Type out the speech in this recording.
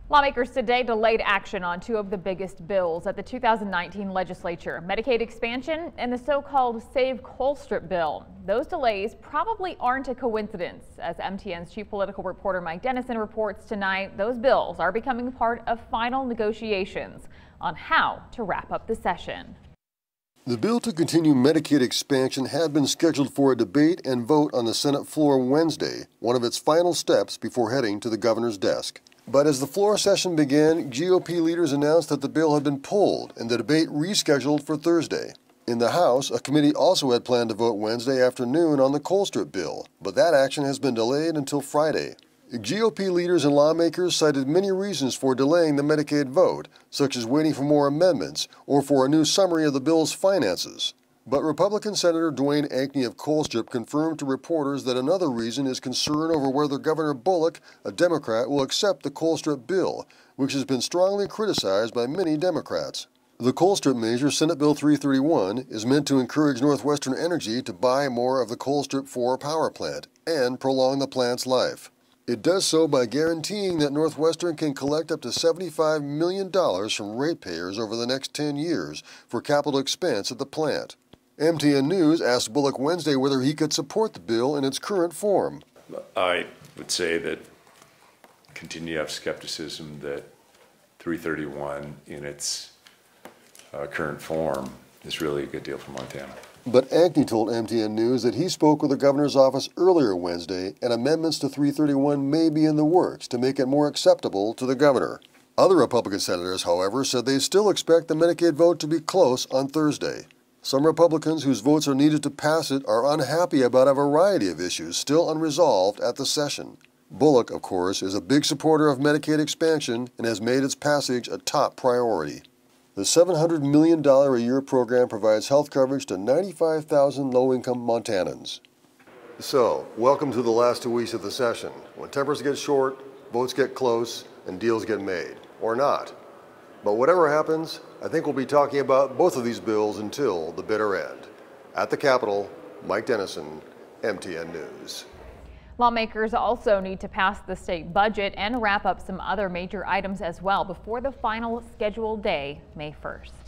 Lawmakers today delayed action on two of the biggest bills at the 2019 legislature, Medicaid expansion and the so-called Save Colstrip bill. Those delays probably aren't a coincidence. As MTN's chief political reporter Mike Dennison reports tonight, those bills are becoming part of final negotiations on how to wrap up the session. The bill to continue Medicaid expansion had been scheduled for a debate and vote on the Senate floor Wednesday, one of its final steps before heading to the governor's desk. But as the floor session began, GOP leaders announced that the bill had been pulled and the debate rescheduled for Thursday. In the House, a committee also had planned to vote Wednesday afternoon on the Colstrip bill, but that action has been delayed until Friday. GOP leaders and lawmakers cited many reasons for delaying the Medicaid vote, such as waiting for more amendments or for a new summary of the bill's finances. But Republican Senator Dwayne Ankney of Colstrip confirmed to reporters that another reason is concern over whether Governor Bullock, a Democrat, will accept the Colstrip bill, which has been strongly criticized by many Democrats. The Colstrip measure, Senate Bill 331, is meant to encourage Northwestern Energy to buy more of the Colstrip 4 power plant and prolong the plant's life. It does so by guaranteeing that Northwestern can collect up to $75 million from ratepayers over the next 10 years for capital expense at the plant. MTN News asked Bullock Wednesday whether he could support the bill in its current form. I would say that continue to have skepticism that 331 in its current form is really a good deal for Montana. But Ankney told MTN News that he spoke with the governor's office earlier Wednesday and amendments to 331 may be in the works to make it more acceptable to the governor. Other Republican senators, however, said they still expect the Medicaid vote to be close on Thursday. Some Republicans whose votes are needed to pass it are unhappy about a variety of issues still unresolved at the session. Bullock, of course, is a big supporter of Medicaid expansion and has made its passage a top priority. The $700 million a year program provides health coverage to 95,000 low-income Montanans. So, welcome to the last 2 weeks of the session, when tempers get short, votes get close, and deals get made. Or not. But whatever happens, I think we'll be talking about both of these bills until the bitter end. At the Capitol, Mike Dennison, MTN News. Lawmakers also need to pass the state budget and wrap up some other major items as well before the final scheduled day, May 1st.